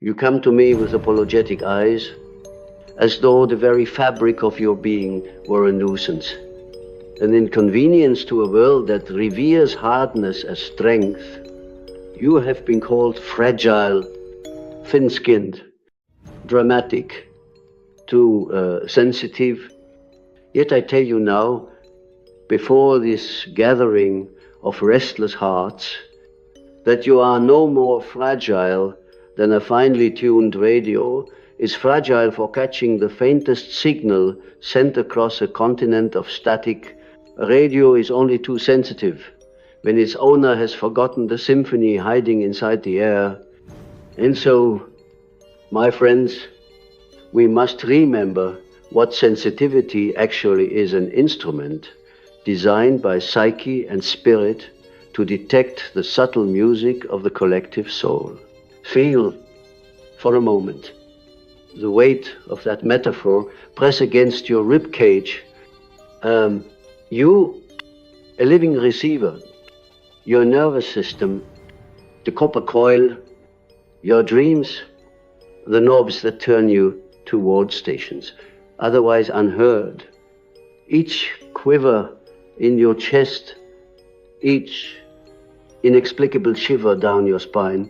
You come to me with apologetic eyes, as though the very fabric of your being were a nuisance, an inconvenience to a world that reveres hardness as strength. You have been called fragile, thin-skinned, dramatic, too sensitive. Yet I tell you now, before this gathering of restless hearts, that you are no more fragile than a finely tuned radio is fragile for catching the faintest signal sent across a continent of static. A radio is only too sensitive when its owner has forgotten the symphony hiding inside the air. And so, my friends, we must remember what sensitivity actually is: an instrument designed by psyche and spirit to detect the subtle music of the collective soul. Feel, for a moment, the weight of that metaphor press against your rib cage. You, a living receiver, your nervous system, the copper coil, your dreams, the knobs that turn you toward stations, otherwise unheard. Each quiver in your chest, each inexplicable shiver down your spine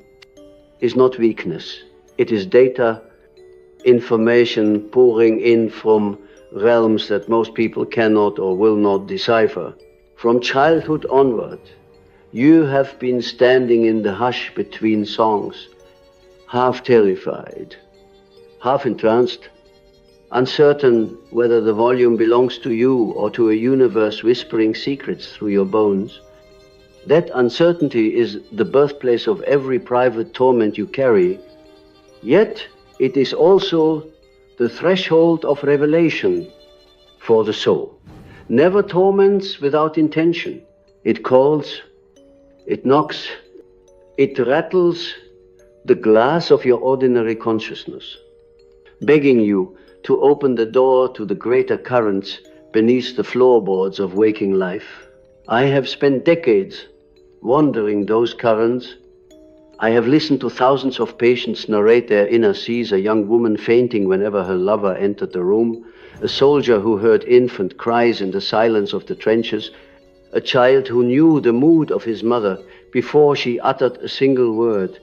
is not weakness. It is data, information pouring in from realms that most people cannot or will not decipher. From childhood onward, you have been standing in the hush between songs, half terrified, half entranced, uncertain whether the volume belongs to you or to a universe whispering secrets through your bones. That uncertainty is the birthplace of every private torment you carry, yet it is also the threshold of revelation for the soul. Never torments without intention. It calls, it knocks, it rattles the glass of your ordinary consciousness, begging you to open the door to the greater currents beneath the floorboards of waking life. I have spent decades wandering those currents. I have listened to thousands of patients narrate their inner seas: a young woman fainting whenever her lover entered the room, a soldier who heard infant cries in the silence of the trenches, a child who knew the mood of his mother before she uttered a single word.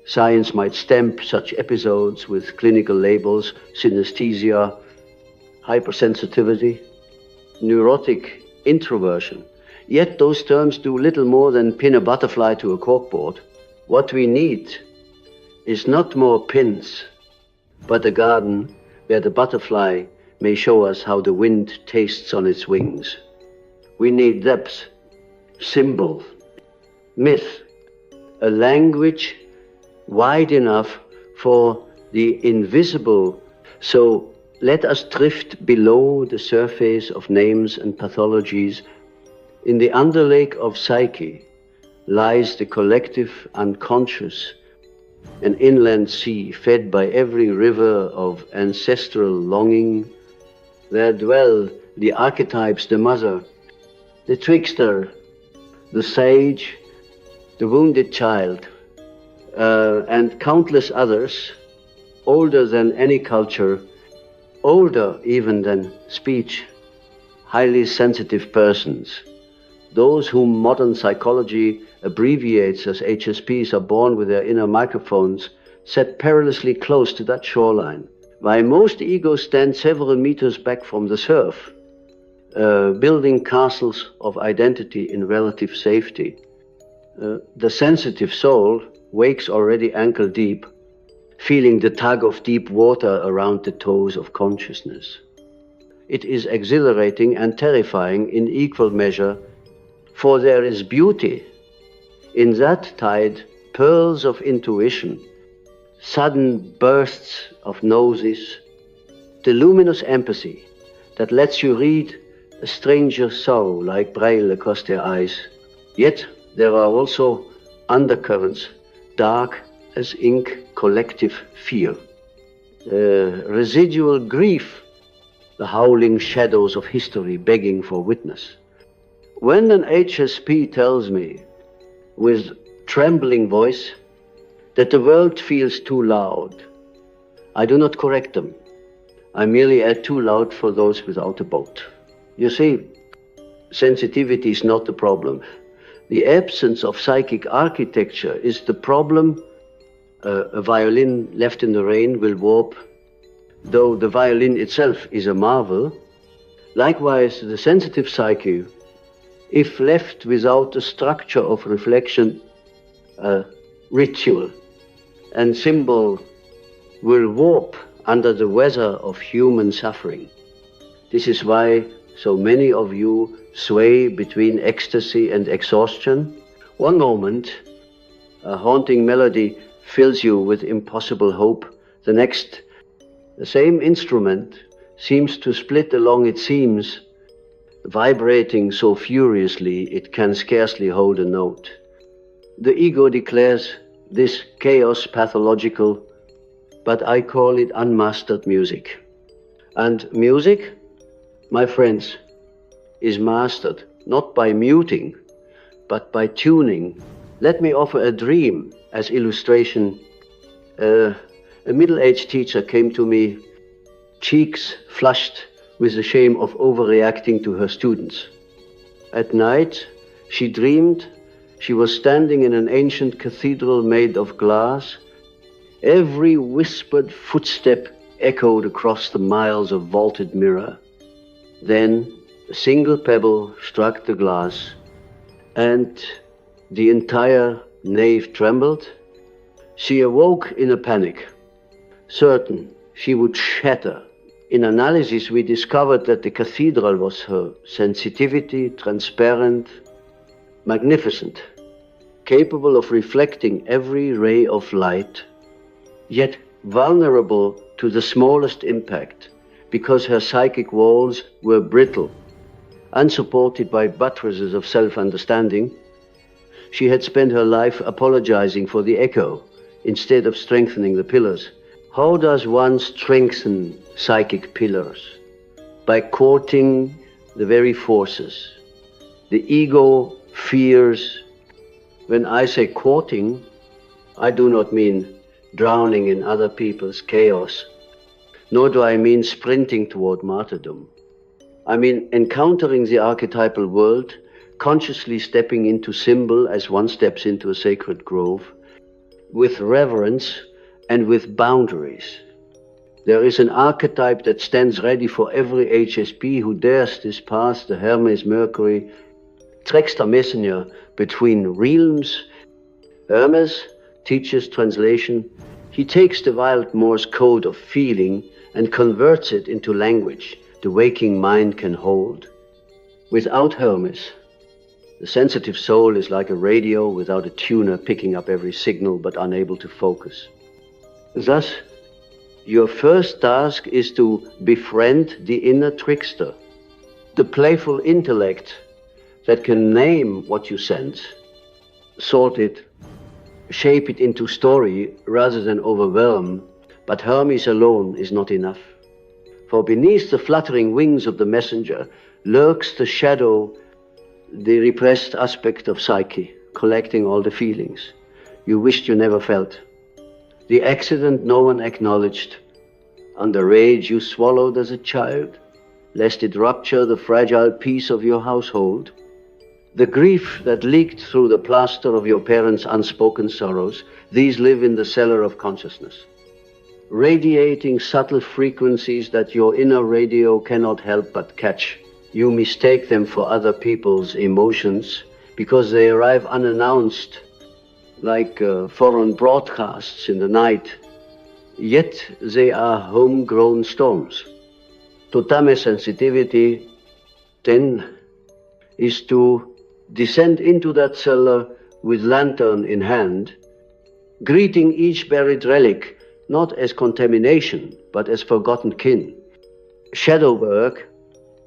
Science might stamp such episodes with clinical labels: synesthesia, hypersensitivity, neurotic introversion. Yet those terms do little more than pin a butterfly to a corkboard. What we need is not more pins, but a garden where the butterfly may show us how the wind tastes on its wings. We need depth, symbol, myth, a language wide enough for the invisible. So let us drift below the surface of names and pathologies. In the underlake of psyche lies the collective unconscious, an inland sea fed by every river of ancestral longing. There dwell the archetypes, the mother, the trickster, the sage, the wounded child, and countless others, older than any culture, older even than speech, highly sensitive persons. Those whom modern psychology abbreviates as HSPs are born with their inner microphones, set perilously close to that shoreline. While most egos stand several meters back from the surf, building castles of identity in relative safety, the sensitive soul wakes already ankle deep, feeling the tug of deep water around the toes of consciousness. It is exhilarating and terrifying in equal measure, for there is beauty in that tide, pearls of intuition, sudden bursts of gnosis, the luminous empathy that lets you read a stranger's sorrow like braille across their eyes. Yet there are also undercurrents, dark as ink, collective fear, residual grief, the howling shadows of history begging for witness. When an HSP tells me with trembling voice that the world feels too loud. I do not correct them. I merely add too loud for those without a boat. You see, sensitivity is not the problem. The absence of psychic architecture is the problem. A violin left in the rain will warp, though the violin itself is a marvel. Likewise, the sensitive psyche, if left without a structure of reflection, ritual and symbol, will warp under the weather of human suffering. This is why so many of you sway between ecstasy and exhaustion. One moment, a haunting melody fills you with impossible hope. The next, the same instrument seems to split along its seams, vibrating so furiously it can scarcely hold a note. The ego declares this chaos pathological, but I call it unmastered music. And music, my friends, is mastered not by muting, but by tuning. Let me offer a dream as illustration. A middle-aged teacher came to me, cheeks flushed with the shame of overreacting to her students. At night, she dreamed she was standing in an ancient cathedral made of glass. Every whispered footstep echoed across the miles of vaulted mirror. Then a single pebble struck the glass, and the entire nave trembled. She awoke in a panic, certain she would shatter. In analysis, we discovered that the cathedral was her sensitivity, transparent, magnificent, capable of reflecting every ray of light, yet vulnerable to the smallest impact, because her psychic walls were brittle, unsupported by buttresses of self-understanding. She had spent her life apologizing for the echo instead of strengthening the pillars. How does one strengthen psychic pillars? By courting the very forces. The ego fears. When I say courting, I do not mean drowning in other people's chaos, nor do I mean sprinting toward martyrdom. I mean encountering the archetypal world, consciously stepping into symbol as one steps into a sacred grove, with reverence and with boundaries. There is an archetype that stands ready for every HSP who dares this path, the Hermes Mercury, trickster messenger between realms. Hermes teaches translation. He takes the wild Morse code of feeling and converts it into language the waking mind can hold. Without Hermes, the sensitive soul is like a radio without a tuner picking up every signal but unable to focus. Thus, your first task is to befriend the inner trickster, the playful intellect that can name what you sense, sort it, shape it into story rather than overwhelm. But Hermes alone is not enough. For beneath the fluttering wings of the messenger lurks the shadow, the repressed aspect of psyche, collecting all the feelings you wished you never felt. The accident no one acknowledged, and the rage you swallowed as a child, lest it rupture the fragile peace of your household. The grief that leaked through the plaster of your parents' unspoken sorrows, these live in the cellar of consciousness, radiating subtle frequencies that your inner radio cannot help but catch. You mistake them for other people's emotions because they arrive unannounced, like foreign broadcasts in the night. Yet they are homegrown storms. To tame sensitivity, then, is to descend into that cellar with lantern in hand, greeting each buried relic not as contamination, but as forgotten kin. Shadow work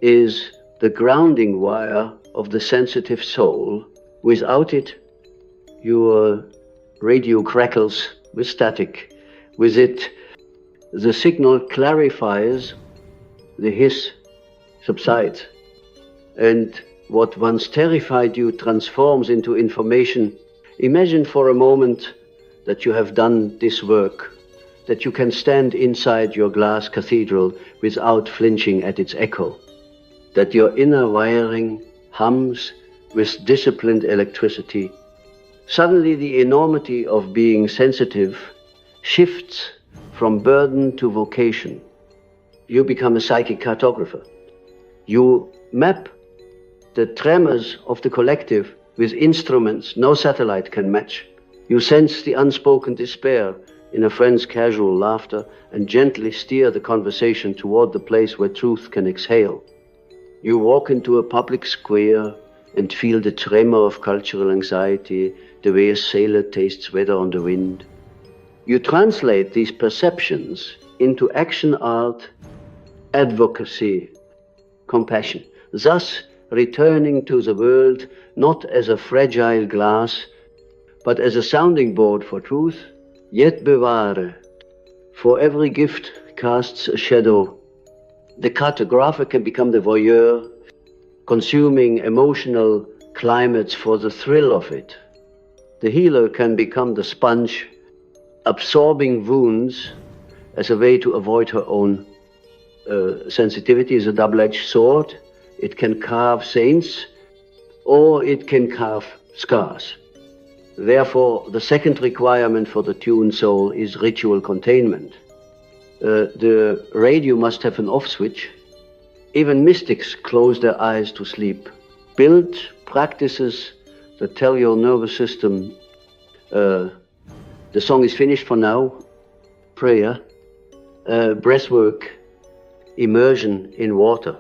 is the grounding wire of the sensitive soul. Without it, your radio crackles with static. With it, the signal clarifies, the hiss subsides, and what once terrified you transforms into information. Imagine for a moment that you have done this work, that you can stand inside your glass cathedral without flinching at its echo, that your inner wiring hums with disciplined electricity. Suddenly the enormity of being sensitive shifts from burden to vocation. You become a psychic cartographer. You map the tremors of the collective with instruments no satellite can match. You sense the unspoken despair in a friend's casual laughter and gently steer the conversation toward the place where truth can exhale. You walk into a public square and feel the tremor of cultural anxiety, the way a sailor tastes weather on the wind. You translate these perceptions into action art, advocacy, compassion, thus returning to the world not as a fragile glass, but as a sounding board for truth, yet beware, for every gift casts a shadow. The cartographer can become the voyeur, consuming emotional climates for the thrill of it. The healer can become the sponge, absorbing wounds as a way to avoid her own. Sensitivity is a double-edged sword. It can carve saints, or it can carve scars. Therefore, the second requirement for the tuned soul is ritual containment. The radio must have an off switch. Even mystics close their eyes to sleep. Build practices that tell your nervous system, the song is finished for now. Prayer, breathwork, immersion in water,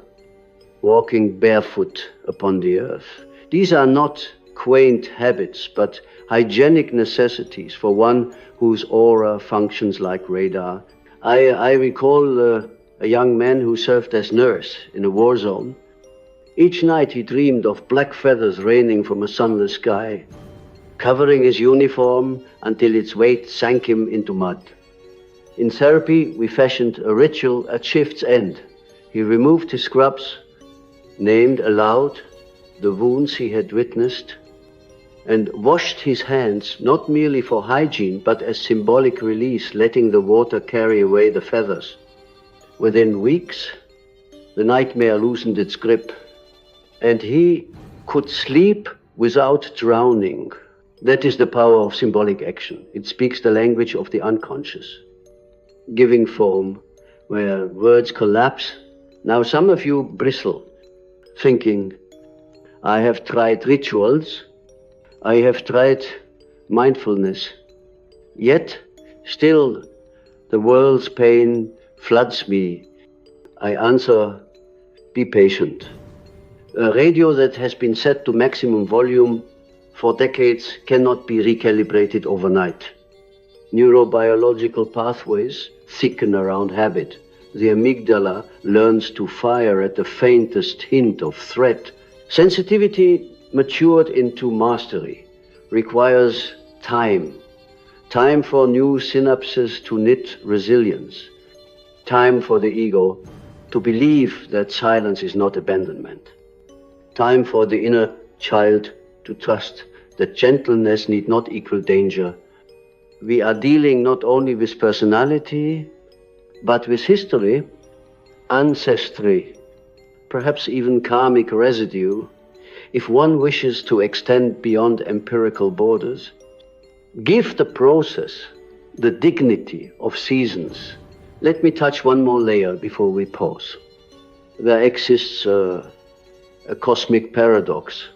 walking barefoot upon the earth. These are not quaint habits, but hygienic necessities for one whose aura functions like radar. I recall a young man who served as nurse in a war zone. Each night he dreamed of black feathers raining from a sunless sky, covering his uniform until its weight sank him into mud. In therapy, we fashioned a ritual at shift's end. He removed his scrubs, named aloud the wounds he had witnessed, and washed his hands not merely for hygiene, but as symbolic release, letting the water carry away the feathers. Within weeks, the nightmare loosened its grip, and he could sleep without drowning. That is the power of symbolic action. It speaks the language of the unconscious. Giving form, where words collapse. Now some of you bristle, thinking, I have tried rituals, I have tried mindfulness, yet still the world's pain floods me. I answer, be patient. A radio that has been set to maximum volume for decades cannot be recalibrated overnight. Neurobiological pathways thicken around habit. The amygdala learns to fire at the faintest hint of threat. Sensitivity matured into mastery requires time. Time for new synapses to knit resilience. Time for the ego to believe that silence is not abandonment. Time for the inner child to trust that gentleness need not equal danger. We are dealing not only with personality, but with history, ancestry, perhaps even karmic residue. If one wishes to extend beyond empirical borders, give the process the dignity of seasons. Let me touch one more layer before we pause. There exists a cosmic paradox.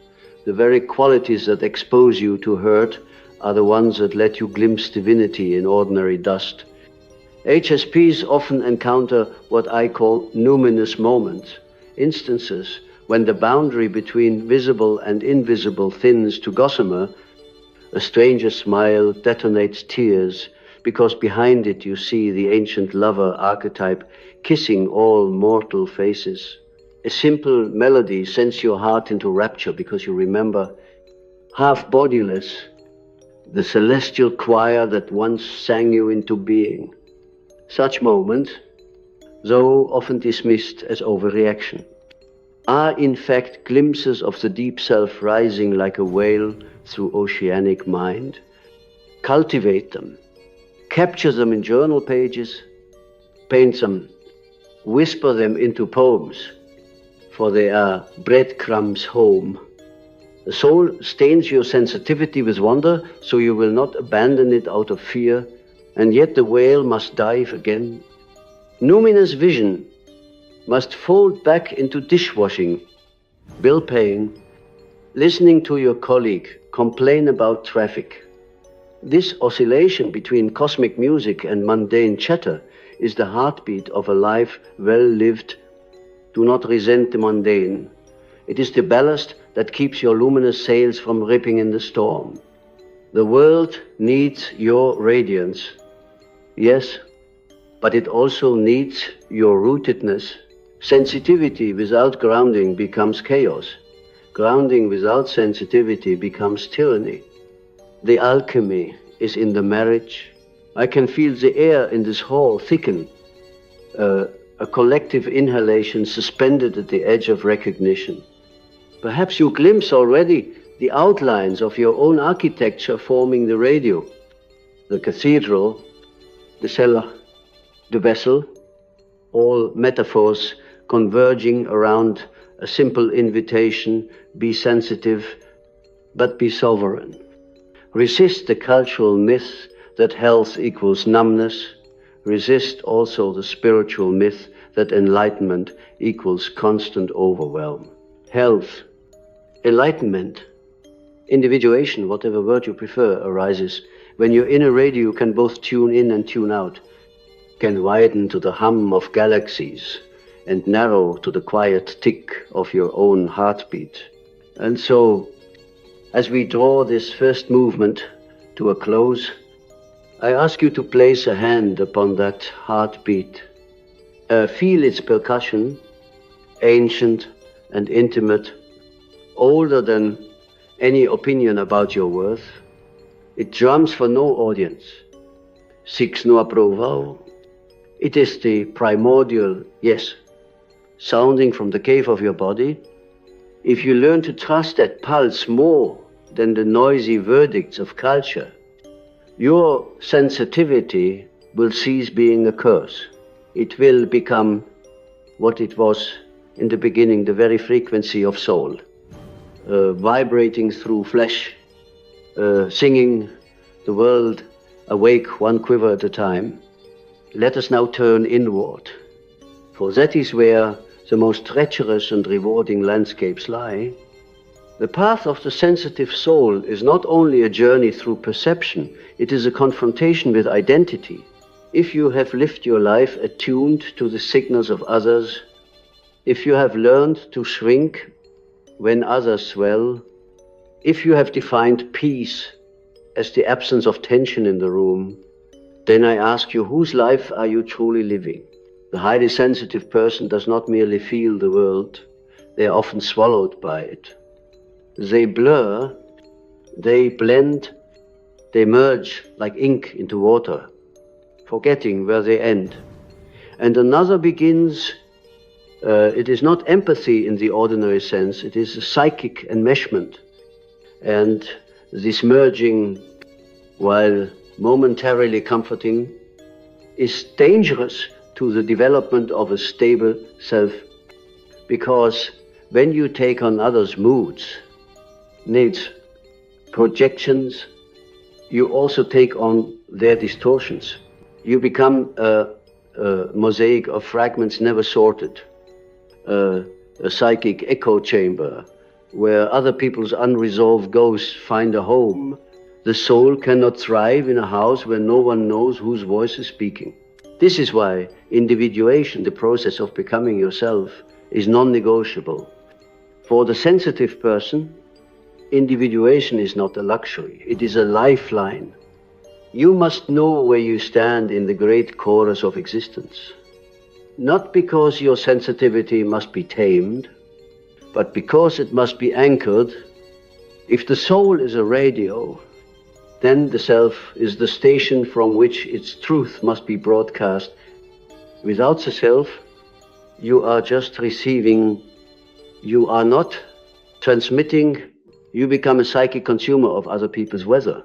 The very qualities that expose you to hurt are the ones that let you glimpse divinity in ordinary dust. HSPs often encounter what I call numinous moments, instances when the boundary between visible and invisible thins to gossamer. A stranger's smile detonates tears, because behind it you see the ancient lover archetype kissing all mortal faces. A simple melody sends your heart into rapture because you remember, half bodiless, the celestial choir that once sang you into being. Such moments, though often dismissed as overreaction, are in fact glimpses of the deep self rising like a whale through oceanic mind. cultivate them, capture them in journal pages, paint them, whisper them into poems, for they are breadcrumbs home. The soul stains your sensitivity with wonder, so you will not abandon it out of fear, and yet the whale must dive again. Numinous vision must fold back into dishwashing, bill paying, listening to your colleague complain about traffic. This oscillation between cosmic music and mundane chatter is the heartbeat of a life well lived. Do not resent the mundane. It is the ballast that keeps your luminous sails from ripping in the storm. The world needs your radiance, yes, but it also needs your rootedness. Sensitivity without grounding becomes chaos. Grounding without sensitivity becomes tyranny. The alchemy is in the marriage. I can feel the air in this hall thicken, a collective inhalation suspended at the edge of recognition. Perhaps you glimpse already the outlines of your own architecture forming the radio, the cathedral, the cellar, the vessel, all metaphors converging around a simple invitation: be sensitive, but be sovereign. Resist the cultural myth that health equals numbness. Resist also the spiritual myth that enlightenment equals constant overwhelm. Health, enlightenment, individuation, whatever word you prefer, arises when your inner radio can both tune in and tune out, can widen to the hum of galaxies and narrow to the quiet tick of your own heartbeat. And so, as we draw this first movement to a close, I ask you to place a hand upon that heartbeat. Feel its percussion, ancient and intimate, older than any opinion about your worth. It drums for no audience, seeks no approval. It is the primordial yes, sounding from the cave of your body. If you learn to trust that pulse more than the noisy verdicts of culture, your sensitivity will cease being a curse. It will become what it was in the beginning, the very frequency of soul, vibrating through flesh, singing the world awake one quiver at a time. Let us now turn inward, for that is where the most treacherous and rewarding landscapes lie. The path of the sensitive soul is not only a journey through perception, it is a confrontation with identity. If you have lived your life attuned to the signals of others, if you have learned to shrink when others swell, if you have defined peace as the absence of tension in the room, then I ask you, whose life are you truly living? The highly sensitive person does not merely feel the world, they are often swallowed by it. They blur, they blend, they merge like ink into water, forgetting where they end. And another begins, it is not empathy in the ordinary sense, it is a psychic enmeshment. And this merging, while momentarily comforting, is dangerous to the development of a stable self, because when you take on others' moods, needs, projections, you also take on their distortions. You become a mosaic of fragments never sorted, a psychic echo chamber where other people's unresolved ghosts find a home. The soul cannot thrive in a house where no one knows whose voice is speaking. This is why individuation, the process of becoming yourself, is non-negotiable. For the sensitive person, individuation is not a luxury, it is a lifeline. You must know where you stand in the great chorus of existence. Not because your sensitivity must be tamed, but because it must be anchored. If the soul is a radio, then the self is the station from which its truth must be broadcast. Without the self, you are just receiving, you are not transmitting, you become a psychic consumer of other people's weather.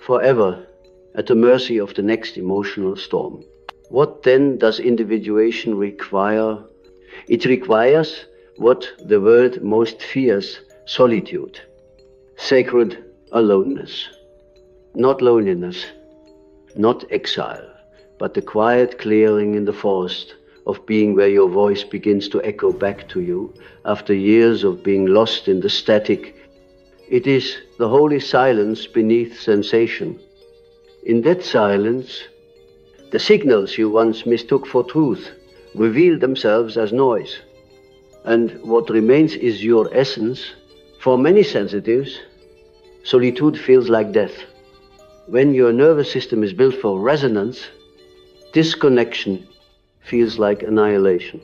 forever at the mercy of the next emotional storm. What then does individuation require? It requires what the world most fears: solitude, sacred aloneness. Not loneliness, not exile, but the quiet clearing in the forest of being where your voice begins to echo back to you after years of being lost in the static. It is the holy silence beneath sensation. In that silence, the signals you once mistook for truth reveal themselves as noise. And what remains is your essence. For many sensitives, solitude feels like death. When your nervous system is built for resonance, disconnection feels like annihilation.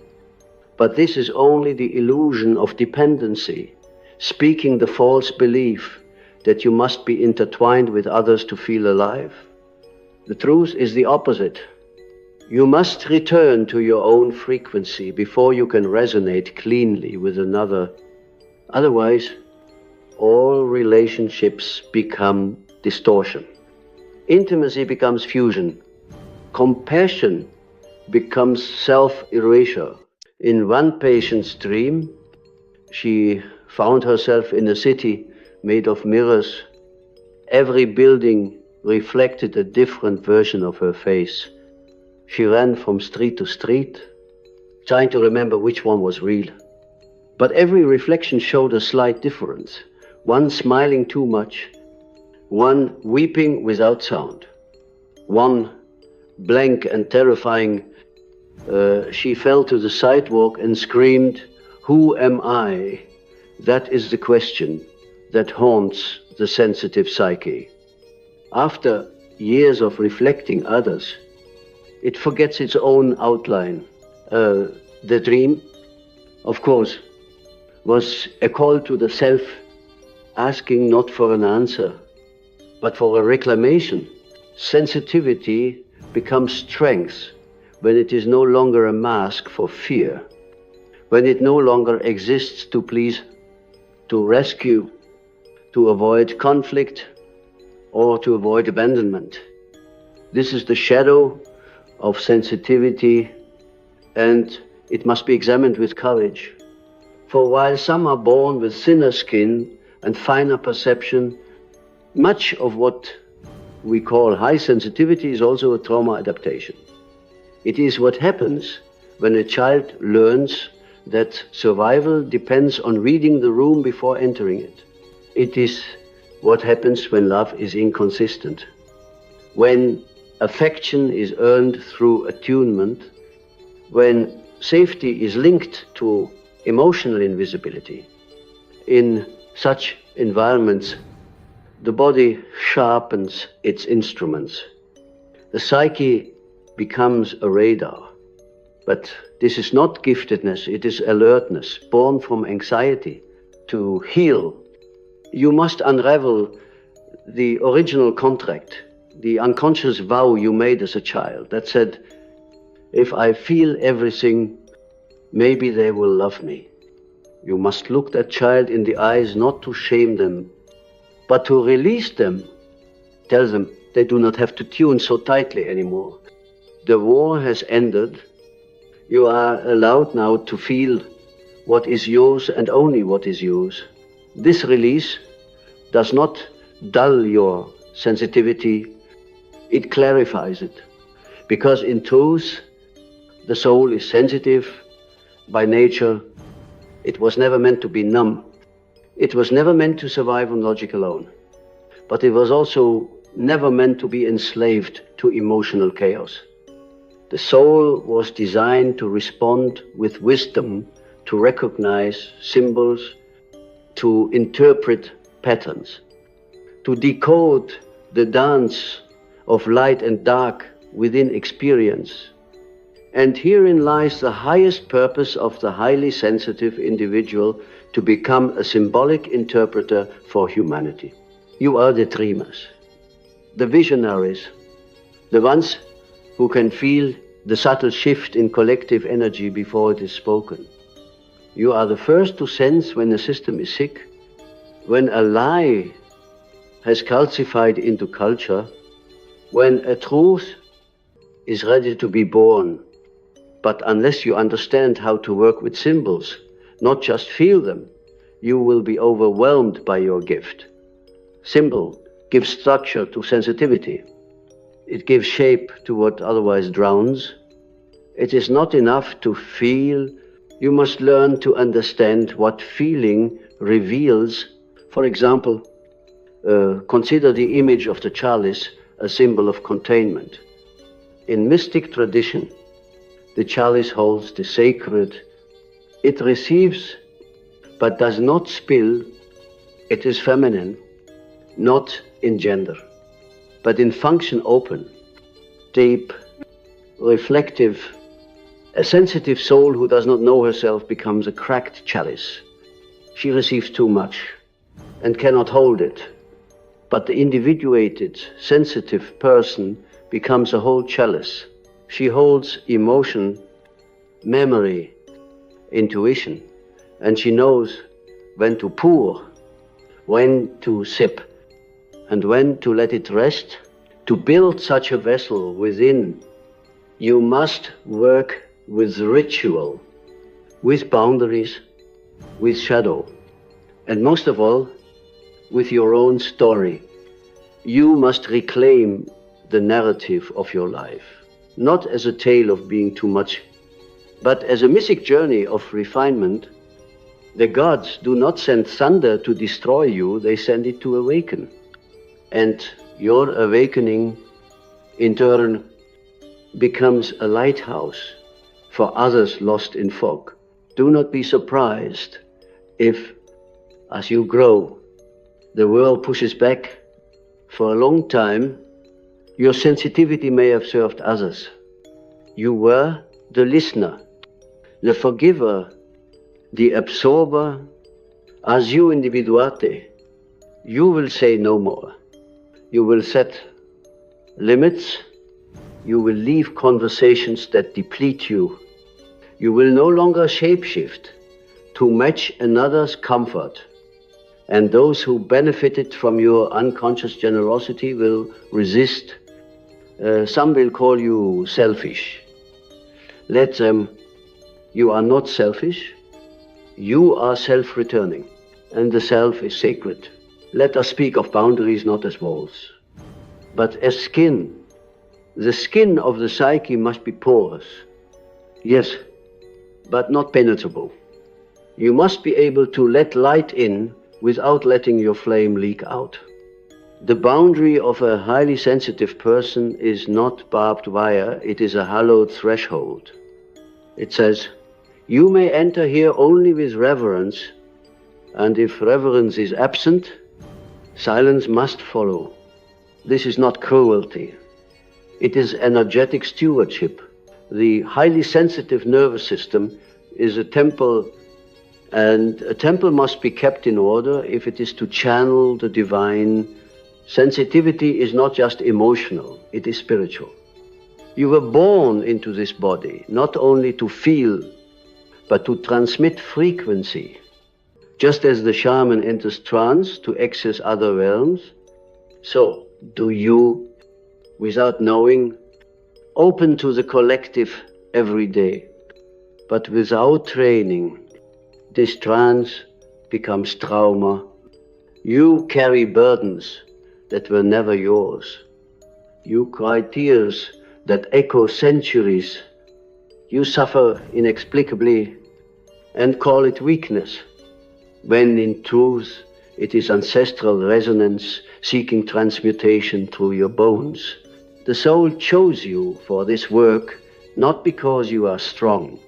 But this is only the illusion of dependency, speaking the false belief that you must be intertwined with others to feel alive. The truth is the opposite. You must return to your own frequency before you can resonate cleanly with another. Otherwise, all relationships become distortion. Intimacy becomes fusion. Compassion becomes self-erasure. In one patient's dream, she found herself in a city made of mirrors. Every building reflected a different version of her face. She ran from street to street, trying to remember which one was real. But every reflection showed a slight difference. One smiling too much, one weeping without sound, one blank and terrifying. She fell to the sidewalk and screamed, "Who am I?" That is the question that haunts the sensitive psyche. After years of reflecting others, it forgets its own outline. The dream, of course, was a call to the self, asking not for an answer, but for a reclamation. Sensitivity becomes strength when it is no longer a mask for fear, when it no longer exists to please, to rescue, to avoid conflict, or to avoid abandonment. This is the shadow of sensitivity, and it must be examined with courage. For while some are born with thinner skin and finer perception, much of what we call high sensitivity is also a trauma adaptation. It is what happens when a child learns that survival depends on reading the room before entering it. It is what happens when love is inconsistent, when affection is earned through attunement, when safety is linked to emotional invisibility. In such environments, the body sharpens its instruments. The psyche becomes a radar. But this is not giftedness, it is alertness, born from anxiety. To heal, you must unravel the original contract, the unconscious vow you made as a child that said, if I feel everything, maybe they will love me. You must look that child in the eyes, not to shame them, but to release them. Tell them they do not have to tune so tightly anymore. The war has ended. You are allowed now to feel what is yours and only what is yours. This release does not dull your sensitivity, it clarifies it. Because in truth, the soul is sensitive by nature. It was never meant to be numb. It was never meant to survive on logic alone. But it was also never meant to be enslaved to emotional chaos. The soul was designed to respond with wisdom, to recognize symbols, to interpret patterns, to decode the dance of light and dark within experience. And herein lies the highest purpose of the highly sensitive individual, to become a symbolic interpreter for humanity. You are the dreamers, the visionaries, the ones who can feel the subtle shift in collective energy before it is spoken. You are the first to sense when a system is sick, when a lie has calcified into culture, when a truth is ready to be born, but unless you understand how to work with symbols, not just feel them, you will be overwhelmed by your gift. Symbol gives structure to sensitivity. It gives shape to what otherwise drowns. It is not enough to feel. You must learn to understand what feeling reveals. For example, consider the image of the chalice a symbol of containment. In mystic tradition, the chalice holds the sacred. It receives, but does not spill. It is feminine, not in gender, but in function open, deep, reflective. A sensitive soul who does not know herself becomes a cracked chalice. She receives too much and cannot hold it. But the individuated, sensitive person becomes a whole chalice. She holds emotion, memory, intuition, and she knows when to pour, when to sip, and when to let it rest. To build such a vessel within, you must work with ritual, with boundaries, with shadow, and most of all, with your own story. You must reclaim the narrative of your life, not as a tale of being too much, but as a mystic journey of refinement. The gods do not send thunder to destroy you, they send it to awaken. And your awakening, in turn, becomes a lighthouse for others lost in fog. Do not be surprised if, as you grow, the world pushes back. For a long time, your sensitivity may have served others. You were the listener, the forgiver, the absorber. As you individuate, you will say no more. You will set limits. You will leave conversations that deplete you. You will no longer shapeshift to match another's comfort. And those who benefited from your unconscious generosity will resist. Some will call you selfish. Let them. You are not selfish. You are self-returning, and the self is sacred. Let us speak of boundaries not as walls, but as skin. The skin of the psyche must be porous, yes, but not penetrable. You must be able to let light in without letting your flame leak out. The boundary of a highly sensitive person is not barbed wire, it is a hallowed threshold. It says, you may enter here only with reverence, and if reverence is absent, silence must follow. This is not cruelty. It is energetic stewardship. The highly sensitive nervous system is a temple, and a temple must be kept in order if it is to channel the divine. Sensitivity is not just emotional, it is spiritual. You were born into this body, not only to feel, but to transmit frequency. Just as the shaman enters trance to access other realms, so do you, without knowing, open to the collective every day. But without training, this trance becomes trauma. You carry burdens that were never yours. You cry tears that echo centuries. You suffer inexplicably and call it weakness, when in truth it is ancestral resonance seeking transmutation through your bones. The soul chose you for this work not because you are strong,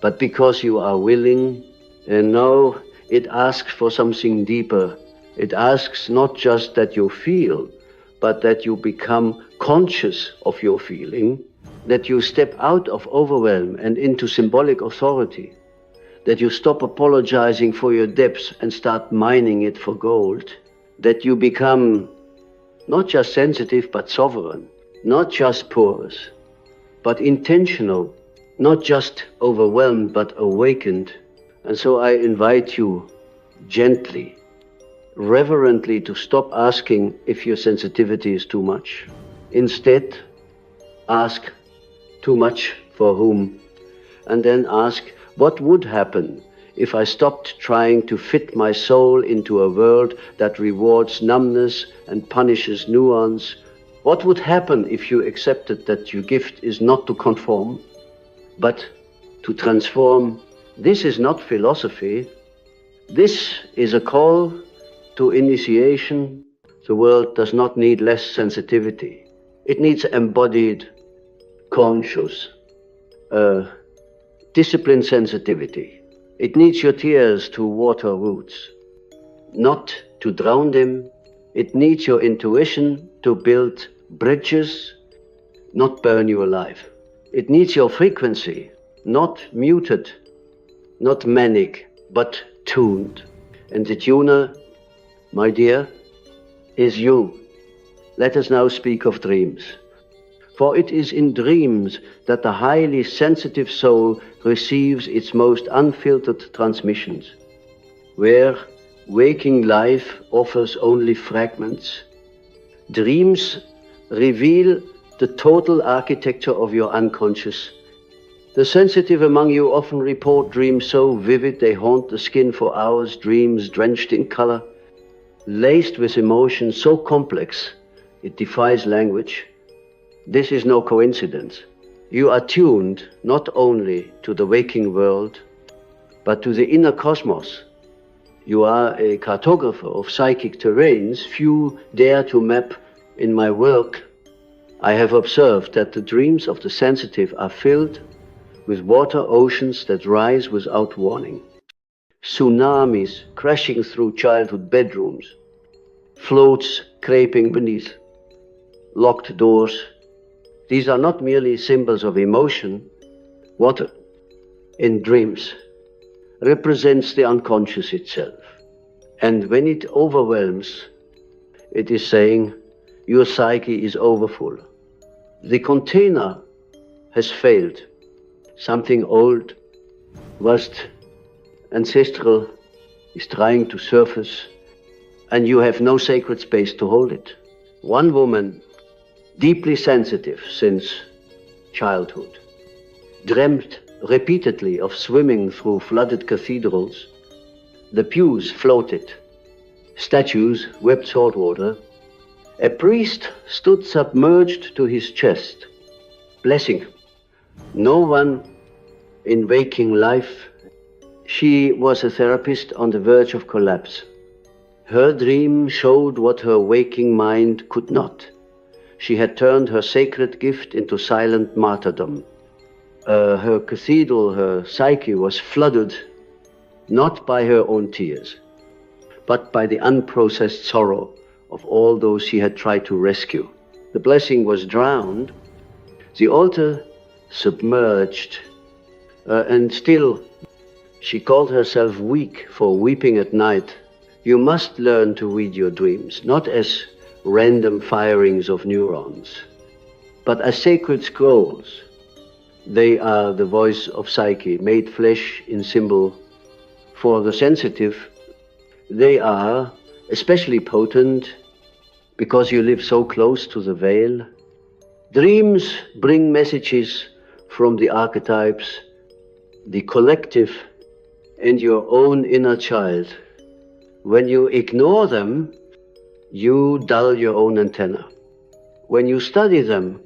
but because you are willing, and now it asks for something deeper. It asks not just that you feel, but that you become conscious of your feeling, that you step out of overwhelm and into symbolic authority, that you stop apologizing for your depths and start mining it for gold, that you become not just sensitive but sovereign, not just porous, but intentional, not just overwhelmed but awakened. And so I invite you gently, reverently to stop asking if your sensitivity is too much. Instead, ask too much for whom? And then ask, what would happen if I stopped trying to fit my soul into a world that rewards numbness and punishes nuance? What would happen if you accepted that your gift is not to conform, but to transform? This is not philosophy. This is a call to initiation. The world does not need less sensitivity. It needs embodied, conscious, disciplined sensitivity. It needs your tears to water roots, not to drown them. It needs your intuition to build bridges, not burn you alive. It needs your frequency, not muted, not manic, but tuned. And the tuner, my dear, is you. Let us now speak of dreams. For it is in dreams that the highly sensitive soul receives its most unfiltered transmissions, where waking life offers only fragments. Dreams reveal the total architecture of your unconscious. The sensitive among you often report dreams so vivid they haunt the skin for hours, dreams drenched in color, laced with emotion so complex it defies language. This is no coincidence. You are tuned not only to the waking world, but to the inner cosmos. You are a cartographer of psychic terrains few dare to map. In my work, I have observed that the dreams of the sensitive are filled with water oceans that rise without warning, tsunamis crashing through childhood bedrooms, floats scraping beneath, locked doors. These are not merely symbols of emotion. Water in dreams represents the unconscious itself. And when it overwhelms, it is saying, your psyche is overfull. The container has failed. Something old, vast, ancestral is trying to surface, and you have no sacred space to hold it. One woman, deeply sensitive since childhood, dreamt repeatedly of swimming through flooded cathedrals. The pews floated, statues wept salt water. A priest stood submerged to his chest, blessing. No one in waking life. She was a therapist on the verge of collapse. Her dream showed what her waking mind could not. She had turned her sacred gift into silent martyrdom. Her cathedral, her psyche was flooded not by her own tears, but by the unprocessed sorrow of all those she had tried to rescue. The blessing was drowned, the altar submerged, and still she called herself weak for weeping at night. You must learn to read your dreams, not as random firings of neurons, but as sacred scrolls. They are the voice of psyche, made flesh in symbol. For the sensitive, they are especially potent because you live so close to the veil. Dreams bring messages from the archetypes, the collective, and your own inner child. When you ignore them, you dull your own antenna. When you study them,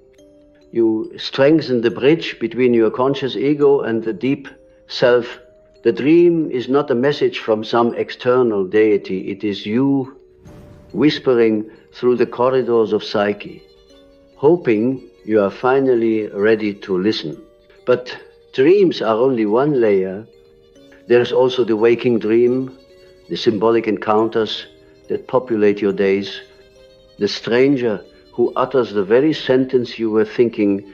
you strengthen the bridge between your conscious ego and the deep self. The dream is not a message from some external deity. It is you whispering through the corridors of psyche, hoping you are finally ready to listen. But dreams are only one layer. There is also the waking dream, the symbolic encounters that populate your days, the stranger who utters the very sentence you were thinking,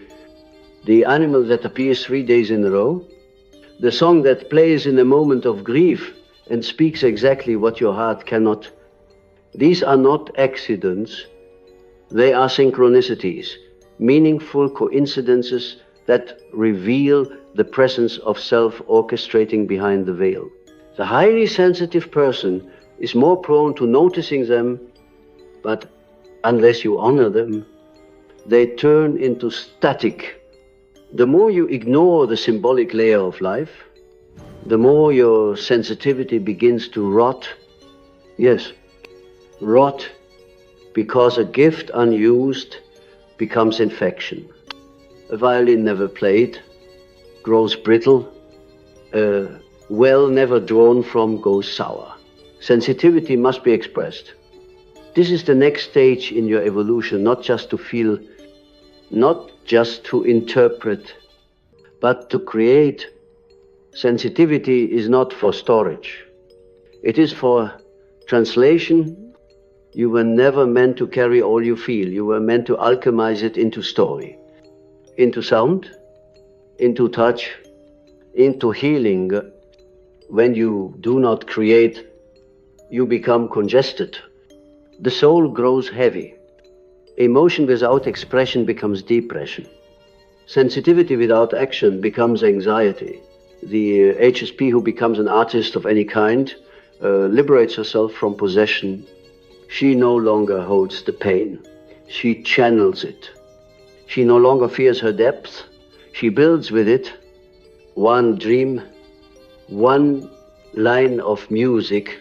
the animal that appears 3 days in a row, the song that plays in a moment of grief and speaks exactly what your heart cannot. These are not accidents, they are synchronicities, meaningful coincidences that reveal the presence of self orchestrating behind the veil. The highly sensitive person is more prone to noticing them, but unless you honor them, they turn into static. The more you ignore the symbolic layer of life, the more your sensitivity begins to rot. Yes, rot, because a gift unused becomes infection. A violin never played grows brittle. A well never drawn from goes sour. Sensitivity must be expressed. This is the next stage in your evolution, not just to feel, not just to interpret, but to create. Sensitivity is not for storage. It is for translation. You were never meant to carry all you feel. You were meant to alchemize it into story, into sound, into touch, into healing. When you do not create, you become congested. The soul grows heavy. Emotion without expression becomes depression. Sensitivity without action becomes anxiety. The HSP who becomes an artist of any kind liberates herself from possession. She no longer holds the pain. She channels it. She no longer fears her depth. She builds with it. One dream, one line of music,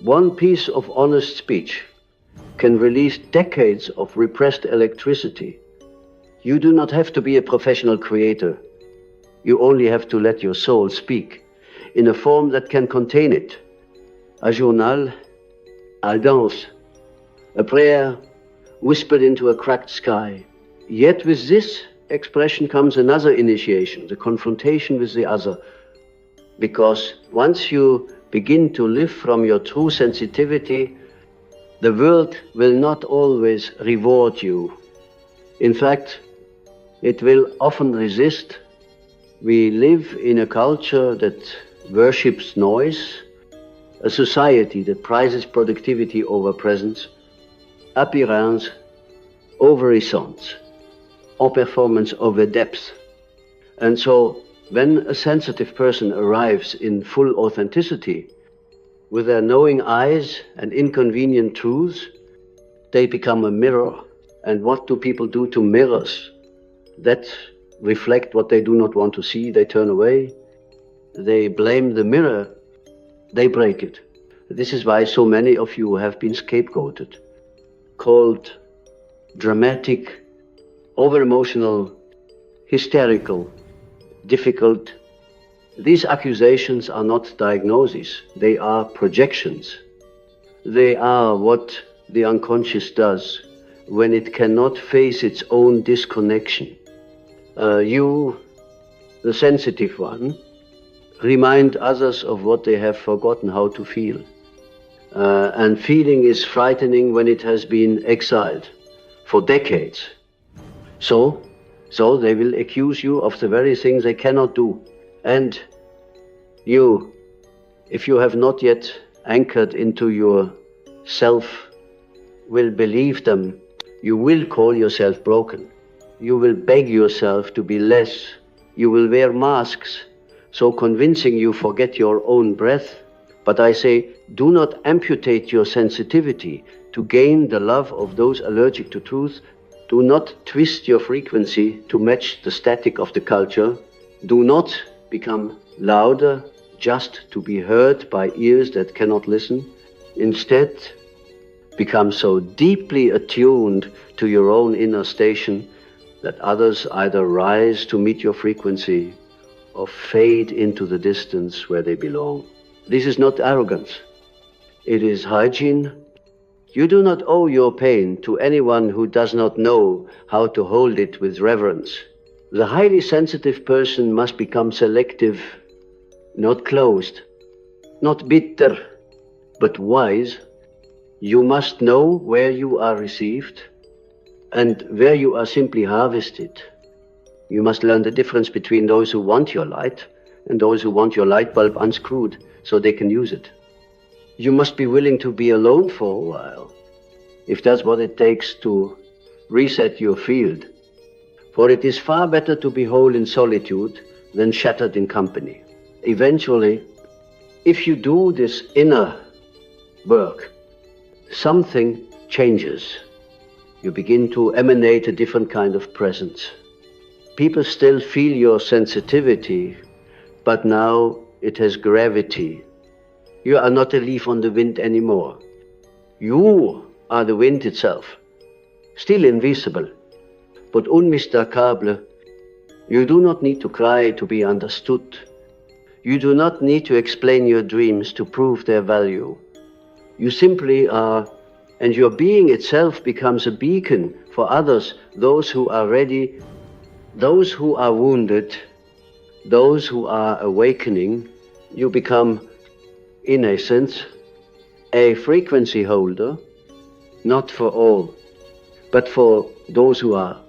one piece of honest speech can release decades of repressed electricity. You do not have to be a professional creator. You only have to let your soul speak in a form that can contain it. A journal, a danse, a prayer whispered into a cracked sky. Yet with this expression comes another initiation, the confrontation with the other. Because once you begin to live from your true sensitivity, the world will not always reward you. In fact, it will often resist. We live in a culture that worships noise, a society that prizes productivity over presence, appearance over essence, or performance over depth. And so, when a sensitive person arrives in full authenticity, with their knowing eyes and inconvenient truths, they become a mirror. And what do people do to mirrors that reflect what they do not want to see? They turn away. They blame the mirror. They break it. This is why so many of you have been scapegoated, called dramatic, over-emotional, hysterical, difficult. These accusations are not diagnoses, they are projections. They are what the unconscious does when it cannot face its own disconnection. You, the sensitive one, remind others of what they have forgotten how to feel. And feeling is frightening when it has been exiled for decades. So they will accuse you of the very things they cannot do. And you, if you have not yet anchored into your self, will believe them. You will call yourself broken. You will beg yourself to be less. You will wear masks, so convincing you forget your own breath. But I say, do not amputate your sensitivity to gain the love of those allergic to truth. Do not twist your frequency to match the static of the culture. Do not become louder just to be heard by ears that cannot listen. Instead, become so deeply attuned to your own inner station that others either rise to meet your frequency or fade into the distance where they belong. This is not arrogance. It is hygiene. You do not owe your pain to anyone who does not know how to hold it with reverence. The highly sensitive person must become selective, not closed, not bitter, but wise. You must know where you are received and where you are simply harvested. You must learn the difference between those who want your light and those who want your light bulb unscrewed so they can use it. You must be willing to be alone for a while, if that's what it takes to reset your field. For it is far better to be whole in solitude than shattered in company. Eventually, if you do this inner work, something changes. You begin to emanate a different kind of presence. People still feel your sensitivity, but now it has gravity. You are not a leaf on the wind anymore. You are the wind itself, still invisible, but unmistakable. You do not need to cry to be understood. You do not need to explain your dreams to prove their value. You simply are, and your being itself becomes a beacon for others, those who are ready, those who are wounded, those who are awakening. You become, in a sense, a frequency holder, not for all, but for those who are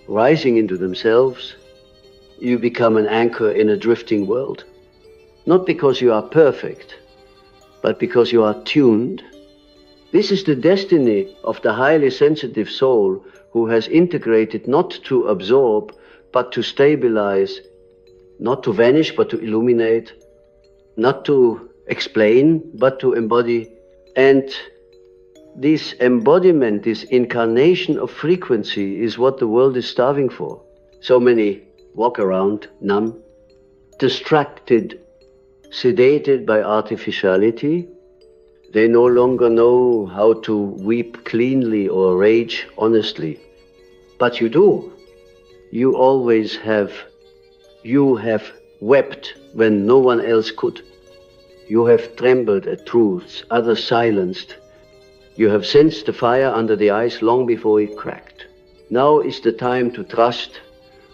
rising into themselves. You become an anchor in a drifting world, not because you are perfect, but because you are tuned. This is the destiny of the highly sensitive soul who has integrated not to absorb, but to stabilize, not to vanish, but to illuminate, not to explain, but to embody. And this embodiment, this incarnation of frequency is what the world is starving for. So many walk around numb, distracted, sedated by artificiality. They no longer know how to weep cleanly or rage honestly. But you do. You always have. You have wept when no one else could. You have trembled at truths others silenced. You have sensed the fire under the ice long before it cracked. Now is the time to trust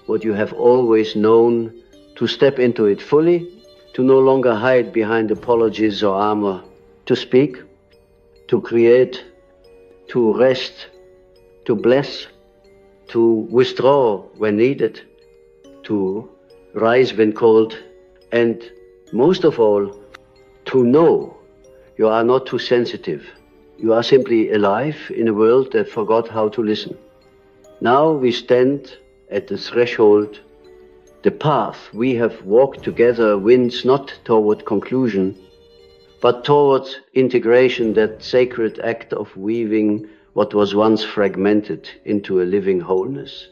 what you have always known, to step into it fully, to no longer hide behind apologies or armor, to speak, to create, to rest, to bless, to withdraw when needed, to rise when called, and most of all, to know you are not too sensitive. You are simply alive in a world that forgot how to listen. Now we stand at the threshold. The path we have walked together winds not toward conclusion, but towards integration, that sacred act of weaving what was once fragmented into a living wholeness.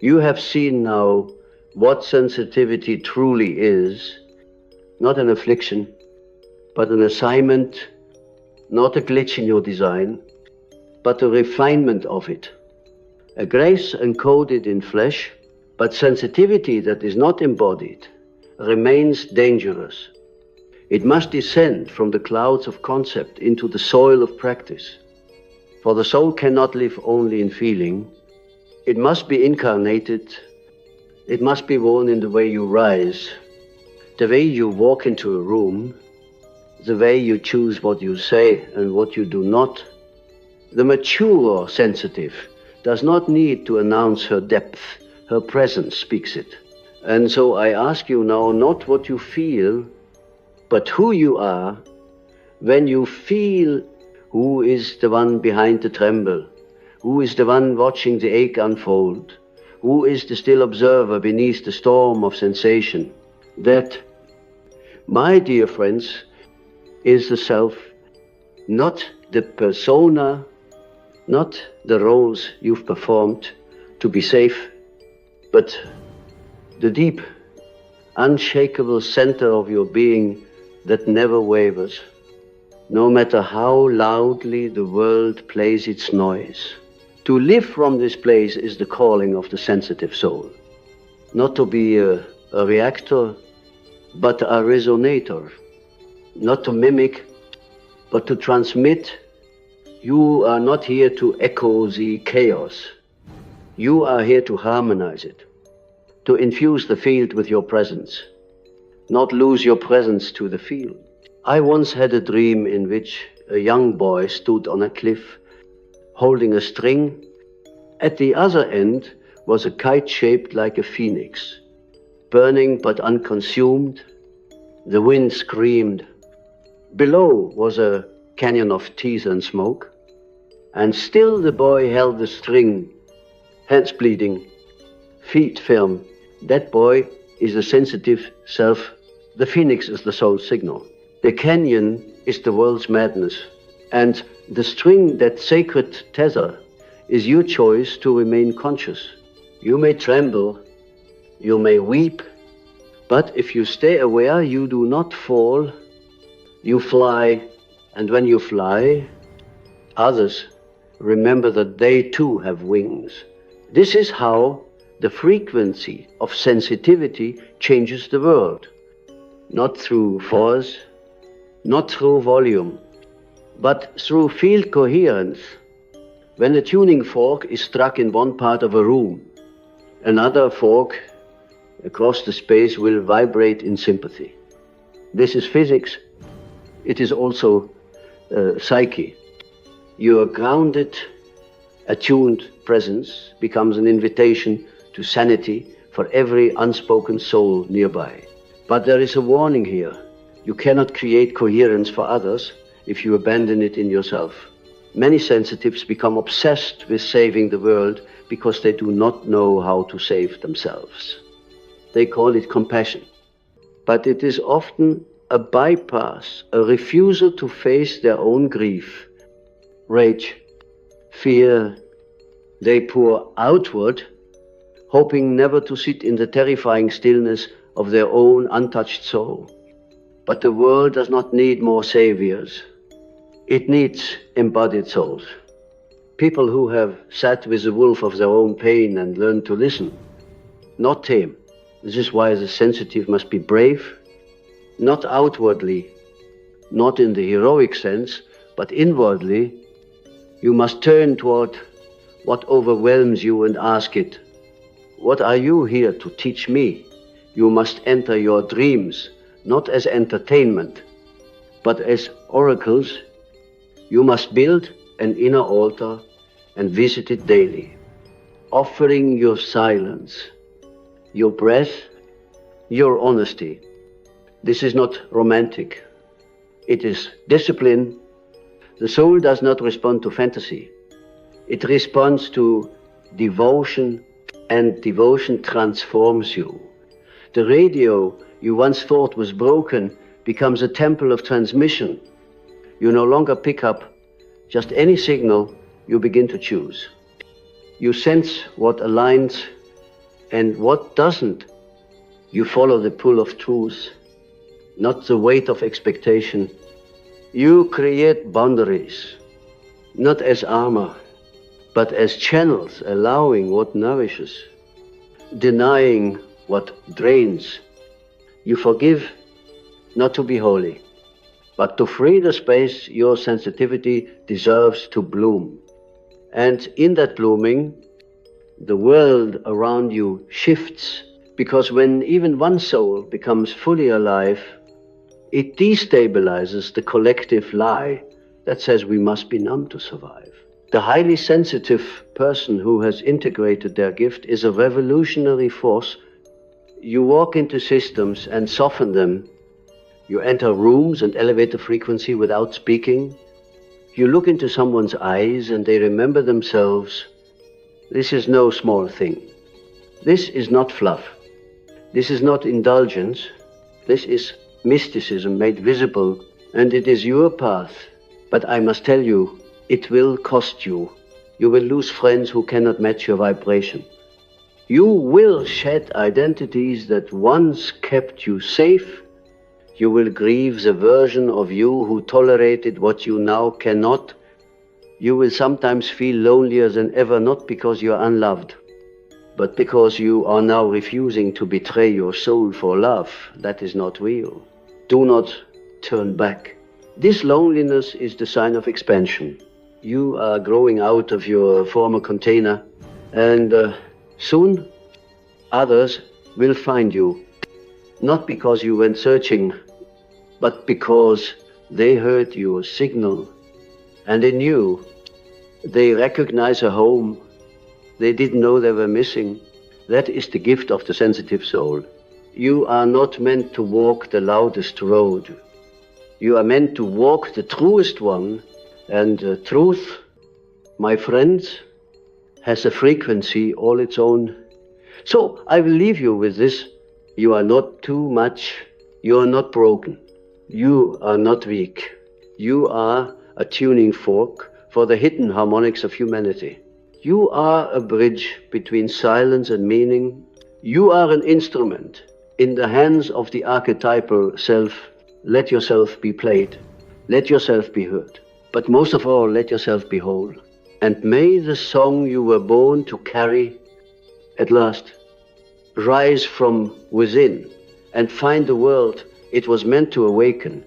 You have seen now what sensitivity truly is, not an affliction, but an assignment, not a glitch in your design, but a refinement of it. A grace encoded in flesh, but sensitivity that is not embodied remains dangerous. It must descend from the clouds of concept into the soil of practice. For the soul cannot live only in feeling. It must be incarnated. It must be worn in the way you rise, the way you walk into a room, the way you choose what you say and what you do not. The mature sensitive does not need to announce her depth. Her presence speaks it. And so I ask you now, not what you feel, but who you are when you feel. Who is the one behind the tremble? Who is the one watching the ache unfold? Who is the still observer beneath the storm of sensation? That, my dear friends, is the self, not the persona, not the roles you've performed to be safe, but the deep, unshakable center of your being that never wavers, no matter how loudly the world plays its noise. To live from this place is the calling of the sensitive soul. Not to be a reactor, but a resonator. Not to mimic, but to transmit. You are not here to echo the chaos. You are here to harmonize it, to infuse the field with your presence, not lose your presence to the field. I once had a dream in which a young boy stood on a cliff holding a string. At the other end was a kite shaped like a phoenix, burning but unconsumed. The wind screamed. Below was a canyon of teeth and smoke, and still the boy held the string, hands bleeding, feet firm. That boy is a sensitive self. The phoenix is the soul signal. The canyon is the world's madness, and the string, that sacred tether, is your choice to remain conscious. You may tremble, you may weep, but if you stay aware, you do not fall, you fly, and when you fly, others remember that they too have wings. This is how the frequency of sensitivity changes the world. Not through force, not through volume, but through field coherence. When a tuning fork is struck in one part of a room, another fork across the space will vibrate in sympathy. This is physics. It is also psyche. Your grounded, attuned presence becomes an invitation to sanity for every unspoken soul nearby. But there is a warning here. You cannot create coherence for others if you abandon it in yourself. Many sensitives become obsessed with saving the world because they do not know how to save themselves. They call it compassion. But it is often a bypass, a refusal to face their own grief, rage, fear. They pour outward, hoping never to sit in the terrifying stillness of their own untouched soul. But the world does not need more saviors. It needs embodied souls. People who have sat with the wolf of their own pain and learned to listen, not tame. This is why the sensitive must be brave, not outwardly, not in the heroic sense, but inwardly. You must turn toward what overwhelms you and ask it, what are you here to teach me? You must enter your dreams, not as entertainment, but as oracles. You must build an inner altar and visit it daily, offering your silence, your breath, your honesty. This is not romantic. It is discipline. The soul does not respond to fantasy. It responds to devotion, and devotion transforms you. The radio you once thought was broken becomes a temple of transmission. You no longer pick up just any signal, you begin to choose. You sense what aligns and what doesn't. You follow the pull of truth, not the weight of expectation. You create boundaries, not as armor, but as channels, allowing what nourishes, denying what drains. You forgive, not to be holy, but to free the space your sensitivity deserves to bloom. And in that blooming, the world around you shifts, because when even one soul becomes fully alive, it destabilizes the collective lie that says we must be numb to survive. The highly sensitive person who has integrated their gift is a revolutionary force. You walk into systems and soften them. You enter rooms and elevate the frequency without speaking. You look into someone's eyes and they remember themselves. This is no small thing. This is not fluff. This is not indulgence. This is mysticism made visible, and it is your path. But I must tell you, it will cost you. You will lose friends who cannot match your vibration. You will shed identities that once kept you safe. You will grieve the version of you who tolerated what you now cannot. You will sometimes feel lonelier than ever, not because you are unloved, but because you are now refusing to betray your soul for love. That is not real. Do not turn back. This loneliness is the sign of expansion. You are growing out of your former container, and soon others will find you, not because you went searching, but because they heard your signal, and in you they recognize a home they didn't know they were missing. That is the gift of the sensitive soul. You are not meant to walk the loudest road. You are meant to walk the truest one, and truth, my friends, has a frequency all its own. So I will leave you with this. You are not too much. You are not broken. You are not weak. You are a tuning fork for the hidden harmonics of humanity. You are a bridge between silence and meaning. You are an instrument in the hands of the archetypal self. Let yourself be played. Let yourself be heard. But most of all, let yourself be whole. And may the song you were born to carry at last rise from within and find the world it was meant to awaken